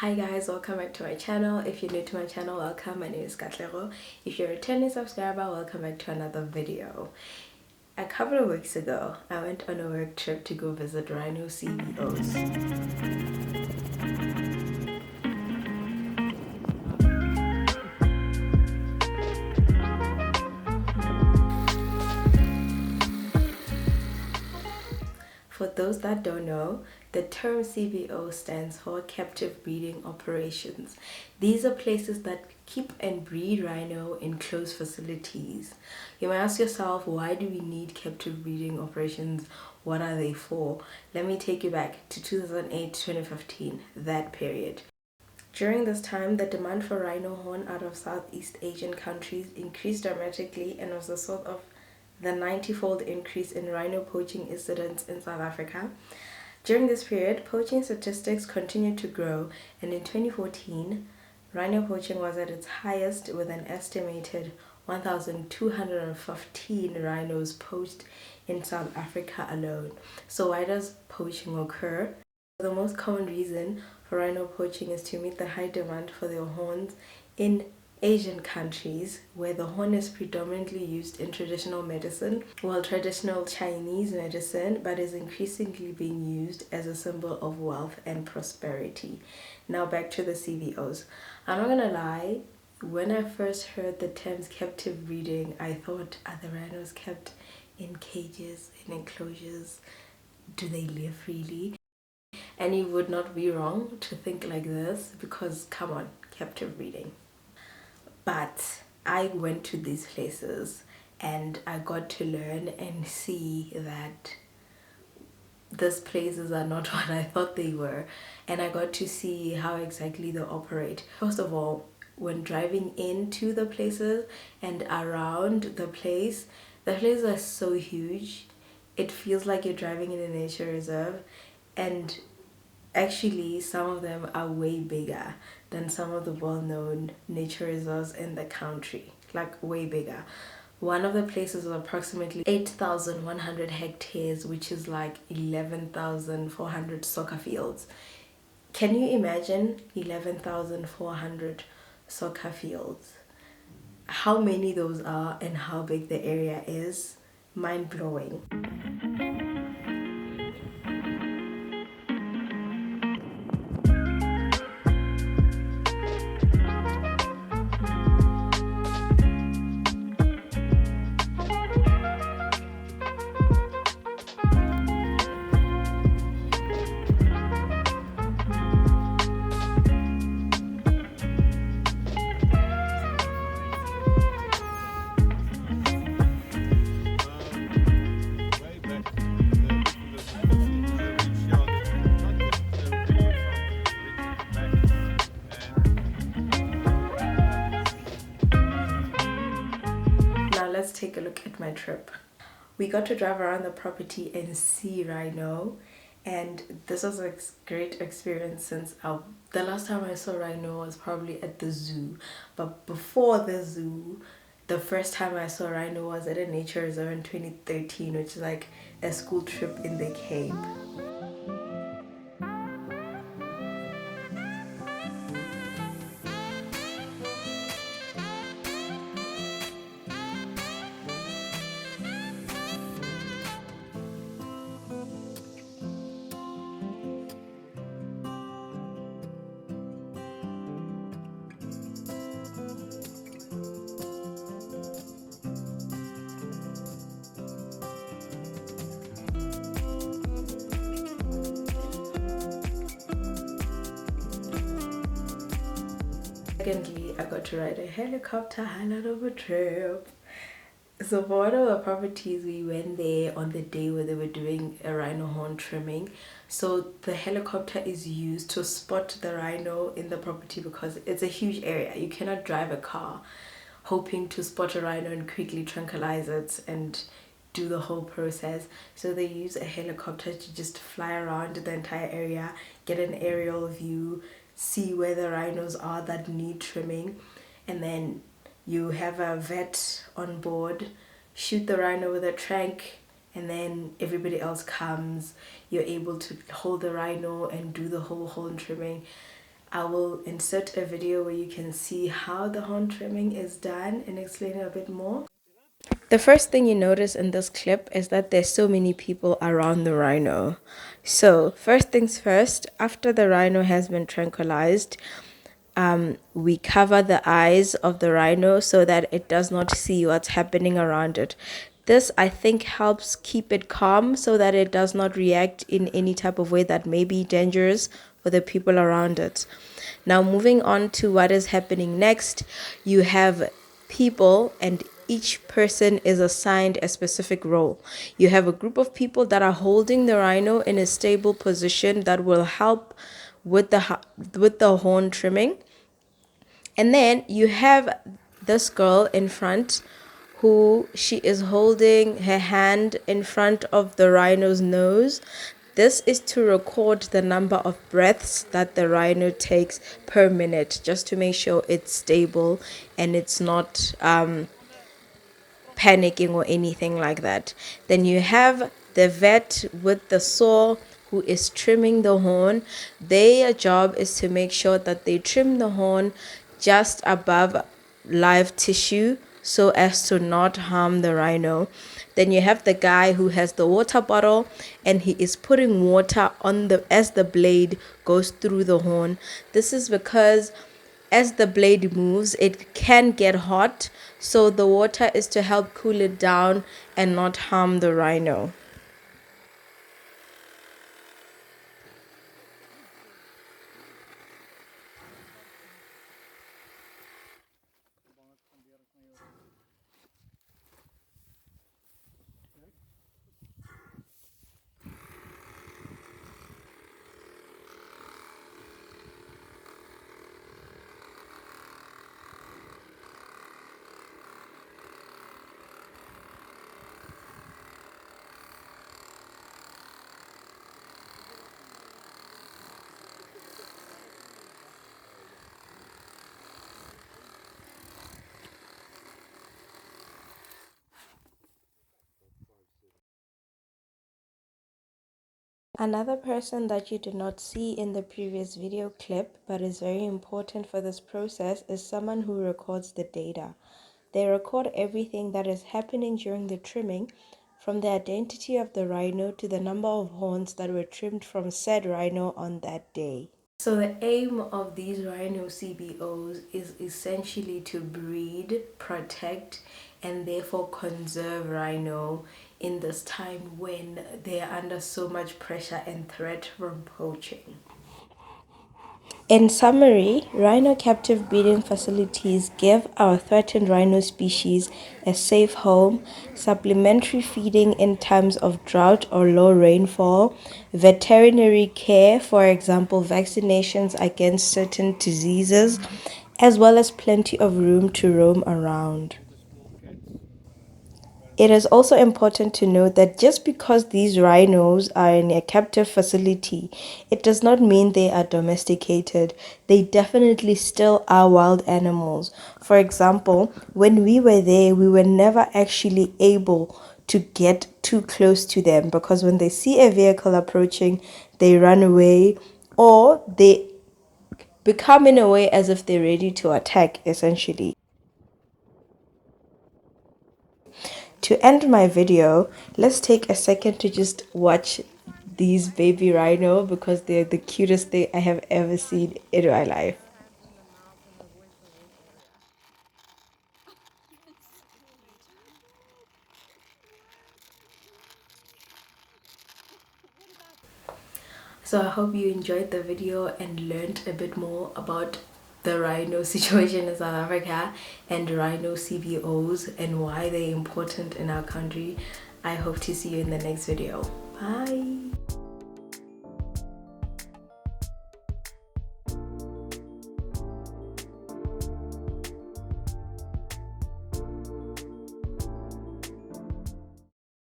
Hi guys, welcome back to my channel. If you're new to my channel, welcome. My name is Katlego. If you're a returning subscriber, welcome back to another video. A couple of weeks ago, I went on a work trip to go visit rhino CBOs. For those that don't know, the term CBO stands for Captive Breeding Operations. These are places that keep and breed rhino in closed facilities. You might ask yourself, why do we need captive breeding operations? What are they for? Let me take you back to 2008 to 2015, that period. During this time, the demand for rhino horn out of Southeast Asian countries increased dramatically and was the source of the 90-fold increase in rhino poaching incidents in South Africa. During this period, poaching statistics continued to grow, and in 2014, rhino poaching was at its highest with an estimated 1,215 rhinos poached in South Africa alone. So why does poaching occur? The most common reason for rhino poaching is to meet the high demand for their horns in Asian countries, where the horn is predominantly used in traditional medicine, traditional Chinese medicine, but is increasingly being used as a symbol of wealth and prosperity. Now back to the CBOs. I'm not gonna lie, when I first heard the terms captive breeding, I thought, are the rhinos kept in cages, in enclosures? Do they live freely? And you would not be wrong to think like this, because come on, captive breeding. But I went to these places and I got to learn and see that these places are not what I thought they were, and I got to see how exactly they operate. First of all, when driving into the places and around the places are so huge. It feels like you're driving in a nature reserve, and actually some of them are way bigger than some of the well-known nature reserves in the country, like way bigger. One of the places was approximately 8,100 hectares, which is like 11,400 soccer fields. Can you imagine 11,400 soccer fields? How many those are and how big the area is? Mind-blowing. Let's take a look at my trip. We got to drive around the property and see rhino, and this was a great experience since the last time I saw rhino was probably at the zoo. But before the zoo, the first time I saw rhino was at a nature reserve in 2013, which is like a school trip in the Cape. Secondly, I got to ride a helicopter highlight of a trip. So for one of the properties, we went there on the day where they were doing a rhino horn trimming. So the helicopter is used to spot the rhino in the property because it's a huge area. You cannot drive a car hoping to spot a rhino and quickly tranquilize it and do the whole process. So they use a helicopter to just fly around the entire area, get an aerial view, see where the rhinos are that need trimming, and then you have a vet on board, shoot the rhino with a trank, and then everybody else comes. You're able to hold the rhino and do the whole horn trimming. I will insert a video where you can see how the horn trimming is done and explain it a bit more. The first thing you notice in this clip is that there's so many people around the rhino. So first things first, after the rhino has been tranquilized, we cover the eyes of the rhino so that it does not see what's happening around it. This, I think, helps keep it calm so that it does not react in any type of way that may be dangerous for the people around it. Now, moving on to what is happening next, you have people, and each person is assigned a specific role. You have a group of people that are holding the rhino in a stable position that will help with the horn trimming. And then you have this girl in front who she is holding her hand in front of the rhino's nose. This is to record the number of breaths that the rhino takes per minute, just to make sure it's stable and it's not panicking or anything like that. Then you have the vet with the saw who is trimming the horn. Their job is to make sure that they trim the horn just above live tissue so as to not harm the rhino. Then you have the guy who has the water bottle and he is putting water on as the blade goes through the horn. This is because as the blade moves, it can get hot, so the water is to help cool it down and not harm the rhino. Another person that you did not see in the previous video clip but is very important for this process is someone who records the data. They record everything that is happening during the trimming, from the identity of the rhino to the number of horns that were trimmed from said rhino on that day. So the aim of these rhino CBOs is essentially to breed, protect, and therefore conserve rhino in this time when they are under so much pressure and threat from poaching. In summary, rhino captive breeding facilities give our threatened rhino species a safe home, supplementary feeding in times of drought or low rainfall, veterinary care, for example, vaccinations against certain diseases, as well as plenty of room to roam around. It is also important to note that just because these rhinos are in a captive facility, it does not mean they are domesticated. They definitely still are wild animals. For example, when we were there, we were never actually able to get too close to them because when they see a vehicle approaching, they run away or they become in a way as if they're ready to attack, essentially. To end my video, let's take a second to just watch these baby rhino because they're the cutest thing I have ever seen in my life. So I hope you enjoyed the video and learned a bit more about the rhino situation in South Africa and rhino CBOs and why they're important in our country. I hope to see you in the next video. Bye.